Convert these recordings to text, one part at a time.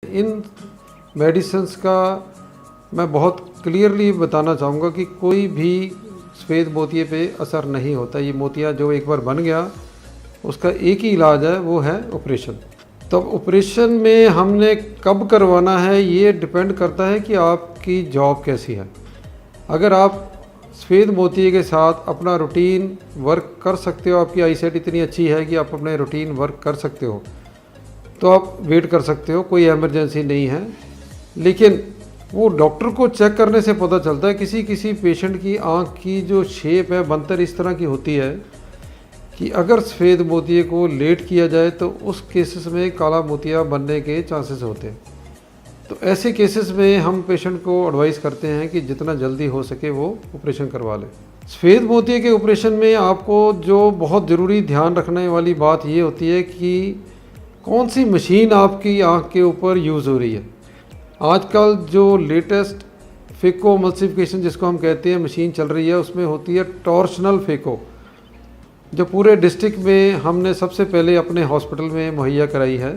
इन medicines का मैं बहुत क्लियरली बताना चाहूँगा कि कोई भी सफ़ेद मोतिये पे असर नहीं होता। ये मोतिया जो एक बार बन गया उसका एक ही इलाज है, वो है ऑपरेशन। तो ऑपरेशन में हमने कब करवाना है ये डिपेंड करता है कि आपकी जॉब कैसी है। अगर आप सफ़ेद मोतिये के साथ अपना रूटीन वर्क कर सकते हो, आपकी आईसाइट इतनी अच्छी है कि आप अपने रूटीन वर्क कर सकते हो, तो आप वेट कर सकते हो, कोई इमरजेंसी नहीं है। लेकिन वो डॉक्टर को चेक करने से पता चलता है। किसी किसी पेशेंट की आँख की जो शेप है बनतर इस तरह की होती है कि अगर सफ़ेद मोतिये को लेट किया जाए तो उस केसेस में काला मोतिया बनने के चांसेस होते हैं। तो ऐसे केसेस में हम पेशेंट को एडवाइस करते हैं कि जितना जल्दी हो सके वो ऑपरेशन करवा लें। सफ़ेद मोतिये के ऑपरेशन में आपको जो बहुत ज़रूरी ध्यान रखने वाली बात ये होती है कि कौन सी मशीन आपकी आँख के ऊपर यूज़ हो रही है। आजकल जो लेटेस्ट फेको एमल्सिफिकेशन जिसको हम कहते हैं मशीन चल रही है, उसमें होती है टॉर्शनल फेको, जो पूरे डिस्ट्रिक्ट में हमने सबसे पहले अपने हॉस्पिटल में मुहैया कराई है।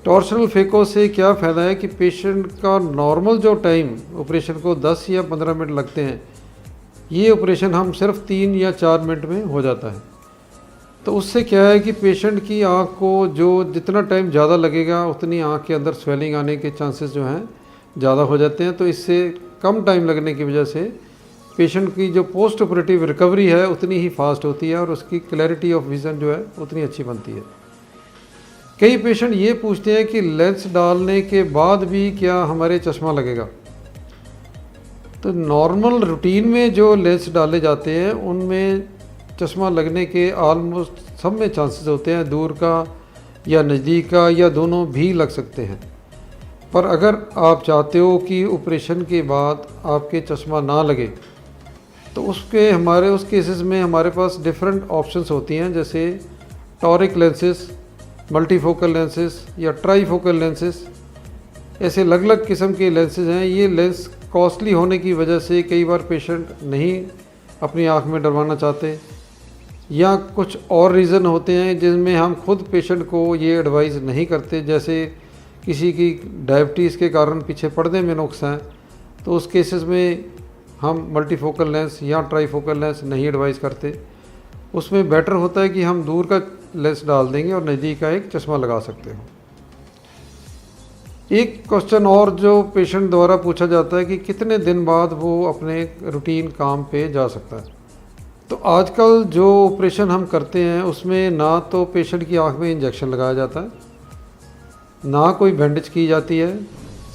टॉर्शनल फेको से क्या फ़ायदा है कि पेशेंट का नॉर्मल जो टाइम ऑपरेशन को 10 या 15 मिनट लगते हैं, ये ऑपरेशन हम सिर्फ 3 या 4 मिनट में हो जाता है। तो उससे क्या है कि पेशेंट की आँख को जो जितना टाइम ज़्यादा लगेगा उतनी आँख के अंदर स्वेलिंग आने के चांसेस जो हैं ज़्यादा हो जाते हैं। तो इससे कम टाइम लगने की वजह से पेशेंट की जो पोस्ट ऑपरेटिव रिकवरी है उतनी ही फास्ट होती है और उसकी क्लैरिटी ऑफ विज़न जो है उतनी अच्छी बनती है। कई पेशेंट ये पूछते हैं कि लेंस डालने के बाद भी क्या हमारे चश्मा लगेगा। तो नॉर्मल रूटीन में जो लेंस डाले जाते हैं उनमें चश्मा लगने के ऑलमोस्ट सब में चांसेस होते हैं, दूर का या नज़दीक का या दोनों भी लग सकते हैं। पर अगर आप चाहते हो कि ऑपरेशन के बाद आपके चश्मा ना लगे तो उस केसेस में हमारे पास डिफरेंट ऑप्शंस होती हैं, जैसे टॉरिक लेंसेस, मल्टीफोकल लेंसेस या ट्राईफोकल लेंसेस। ऐसे अलग अलग किस्म के लेंसेज हैं। ये लेंस कॉस्टली होने की वजह से कई बार पेशेंट नहीं अपनी आँख में डलवाना चाहते, या कुछ और रीज़न होते हैं जिनमें हम खुद पेशेंट को ये एडवाइस नहीं करते। जैसे किसी की डायबिटीज़ के कारण पीछे पर्दे में नुक्स हैं, तो उस केसेस में हम मल्टीफोकल लेंस या ट्राईफोकल लेंस नहीं एडवाइस करते। उसमें बेटर होता है कि हम दूर का लेंस डाल देंगे और नज़दीक का एक चश्मा लगा सकते हो। एक क्वेश्चन और जो पेशेंट द्वारा पूछा जाता है कि कितने दिन बाद वो अपने रूटीन काम पे जा सकता है। तो आजकल जो ऑपरेशन हम करते हैं उसमें ना तो पेशेंट की आंख में इंजेक्शन लगाया जाता है, ना कोई बैंडेज की जाती है।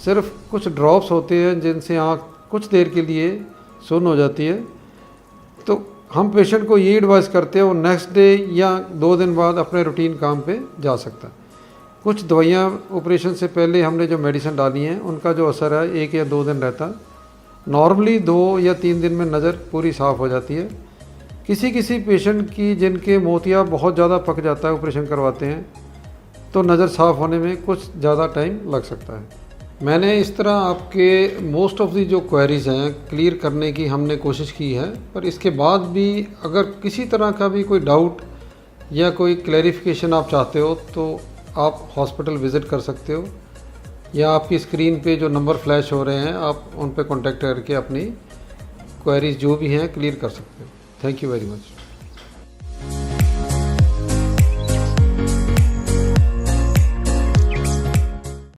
सिर्फ कुछ ड्रॉप्स होते हैं जिनसे आंख कुछ देर के लिए सुन्न हो जाती है। तो हम पेशेंट को ये एडवाइस करते हैं वो नेक्स्ट डे या 2 दिन बाद अपने रूटीन काम पे जा सकता है। कुछ दवाइयाँ ऑपरेशन से पहले हमने जो मेडिसिन डाली हैं उनका जो असर है 1 या 2 दिन रहता है। नॉर्मली 2 या 3 दिन में नज़र पूरी साफ़ हो जाती है। किसी किसी पेशेंट की जिनके मोतिया बहुत ज़्यादा पक जाता है, ऑपरेशन करवाते हैं तो नज़र साफ़ होने में कुछ ज़्यादा टाइम लग सकता है। मैंने इस तरह आपके मोस्ट ऑफ़ दी जो क्वेरीज़ हैं क्लियर करने की हमने कोशिश की है। पर इसके बाद भी अगर किसी तरह का भी कोई डाउट या कोई क्लैरिफिकेशन आप चाहते हो तो आप हॉस्पिटल विज़िट कर सकते हो, या आपकी स्क्रीन पे जो नंबर फ्लैश हो रहे हैं आप उन पे कांटेक्ट करके अपनी क्वेरीज़ जो भी हैं क्लियर कर सकते हो। Thank you very much.